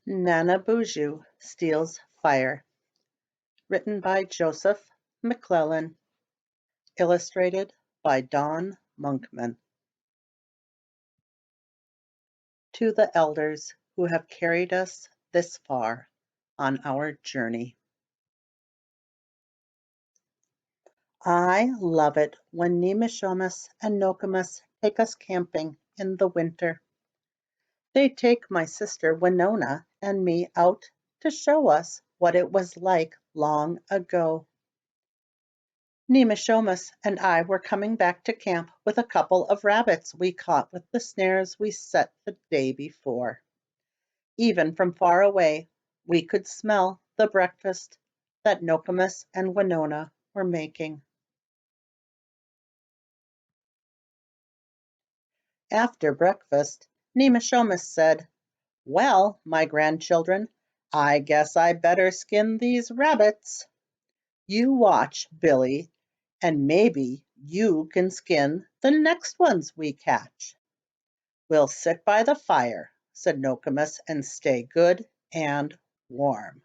Nanabosho Steals Fire, written by Joseph McClellan, illustrated by Don Monkman. To the elders who have carried us this far on our journey. I love it when Nemishomis and Nokomis take us camping in the winter. They take my sister Winona and me out to show us what it was like long ago. Nemishomis and I were coming back to camp with a couple of rabbits we caught with the snares we set the day before. Even from far away, we could smell the breakfast that Nokomis and Winona were making. After breakfast, Nemishomis said, "Well, my grandchildren, I guess I better skin these rabbits. You watch, Billy, and maybe you can skin the next ones we catch." "We'll sit by the fire," said Nokomis, "and stay good and warm."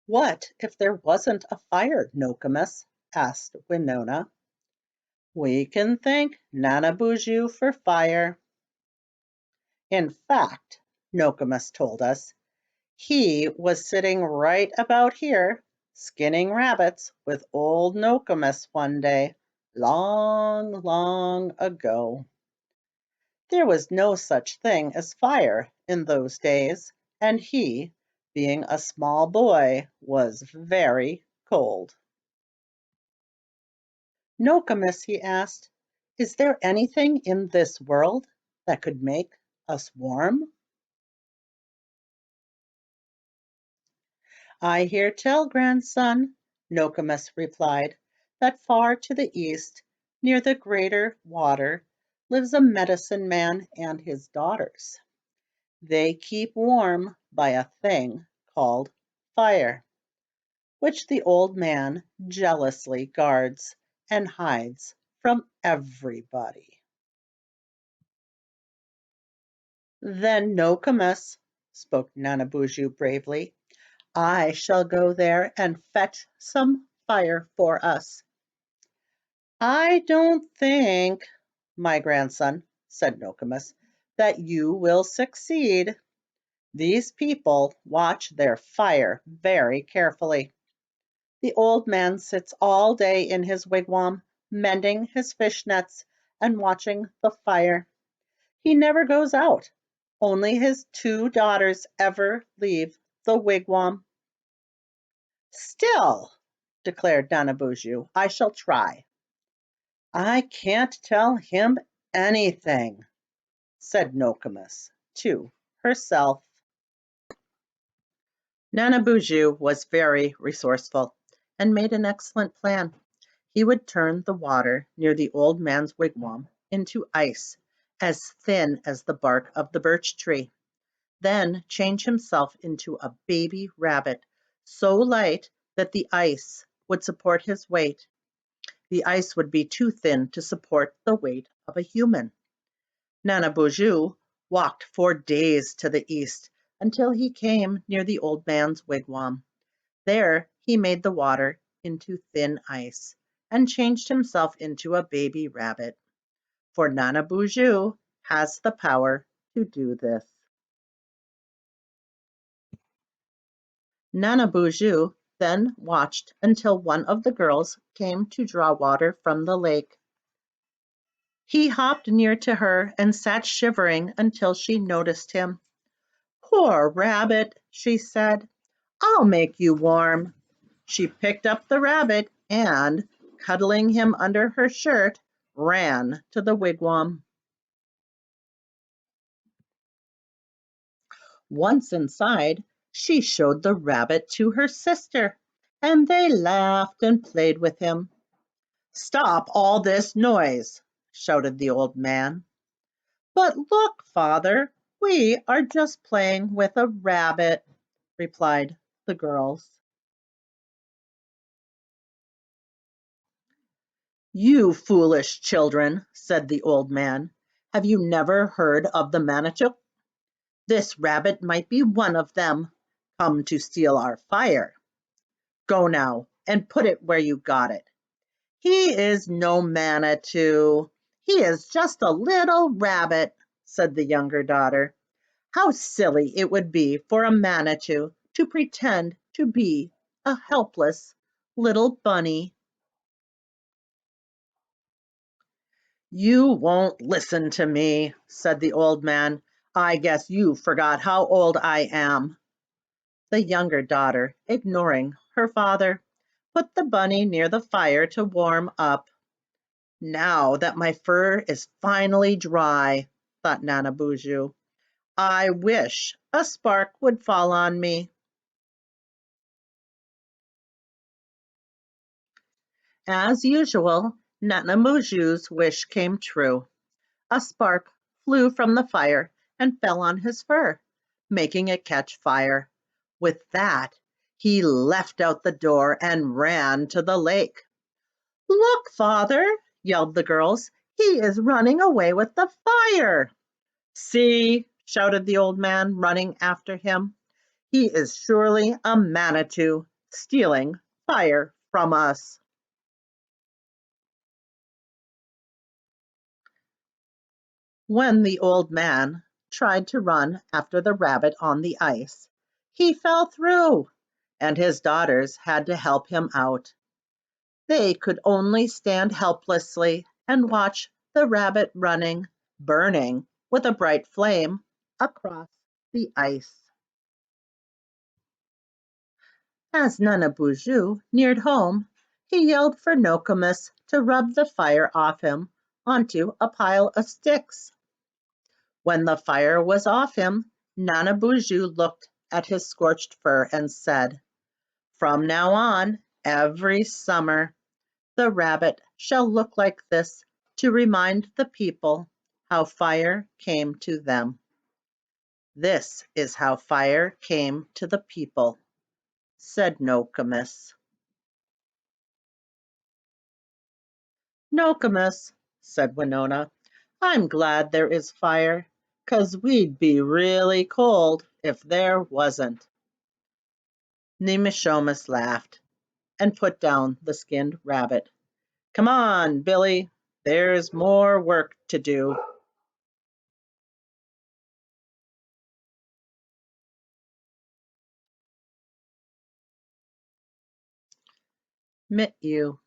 "What if there wasn't a fire, Nokomis?" asked Winona. "We can thank Nanabosho for fire." In fact, Nokomis told us, he was sitting right about here, skinning rabbits with old Nokomis one day, long, long ago. There was no such thing as fire in those days, and he, being a small boy, was very cold. "Nokomis," he asked, "is there anything in this world that could make us warm?" "I hear tell, grandson," Nokomis replied, "that far to the east, near the greater water, lives a medicine man and his daughters. They keep warm by a thing called fire, which the old man jealously guards and hides from everybody." "Then, Nokomis," spoke Nanabosho bravely, "I shall go there and fetch some fire for us." "I don't think, my grandson," said Nokomis, "that you will succeed. These people watch their fire very carefully. The old man sits all day in his wigwam, mending his fish nets and watching the fire. He never goes out. Only his two daughters ever leave the wigwam." "Still," declared Nanabosho, "I shall try." "I can't tell him anything," said Nokomis to herself. Nanabosho was very resourceful and made an excellent plan. He would turn the water near the old man's wigwam into ice as thin as the bark of the birch tree, then change himself into a baby rabbit so light that the ice would support his weight. The ice would be too thin to support the weight of a human. Nanabosho walked for days to the east until he came near the old man's wigwam. There he made the water into thin ice and changed himself into a baby rabbit. For Nanabosho has the power to do this. Nanabosho then watched until one of the girls came to draw water from the lake. He hopped near to her and sat shivering until she noticed him. "Poor rabbit," she said, "I'll make you warm." She picked up the rabbit and, cuddling him under her shirt, ran to the wigwam. Once inside, she showed the rabbit to her sister, and they laughed and played with him. "Stop all this noise," shouted the old man. "But look, father, we are just playing with a rabbit," replied the girls. "You foolish children," said the old man, Have you never heard of the Manitou? This rabbit might be one of them, come to steal our fire. Go now and put it where you got it. He is no Manitou. He is just a little rabbit, said the younger daughter. How silly it would be for a Manitou to pretend to be a helpless little bunny. You won't listen to me, said the old man. I guess you forgot how old I am. The younger daughter, ignoring her father, put the bunny near the fire to warm up. Now that my fur is finally dry, thought Nanabosho, I wish a spark would fall on me. As usual, Nanabosho's wish came true. A spark flew from the fire and fell on his fur, making it catch fire. With that, he left out the door and ran to the lake. Look, father, yelled the girls. He is running away with the fire. See, shouted the old man, running after him. He is surely a Manitou, stealing fire from us. When the old man tried to run after the rabbit on the ice, he fell through, and his daughters had to help him out. They could only stand helplessly and watch the rabbit running, burning with a bright flame across the ice. As Nanabosho neared home, he yelled for Nokomis to rub the fire off him onto a pile of sticks. When the fire was off him, Nanabosho looked at his scorched fur and said, From now on, every summer, the rabbit shall look like this to remind the people how fire came to them. This is how fire came to the people, said Nokomis. Nokomis, said Winona, I'm glad there is fire, 'cause we'd be really cold if there wasn't. Nemishomis laughed and put down the skinned rabbit. Come on, Billy, there's more work to do. Mit you.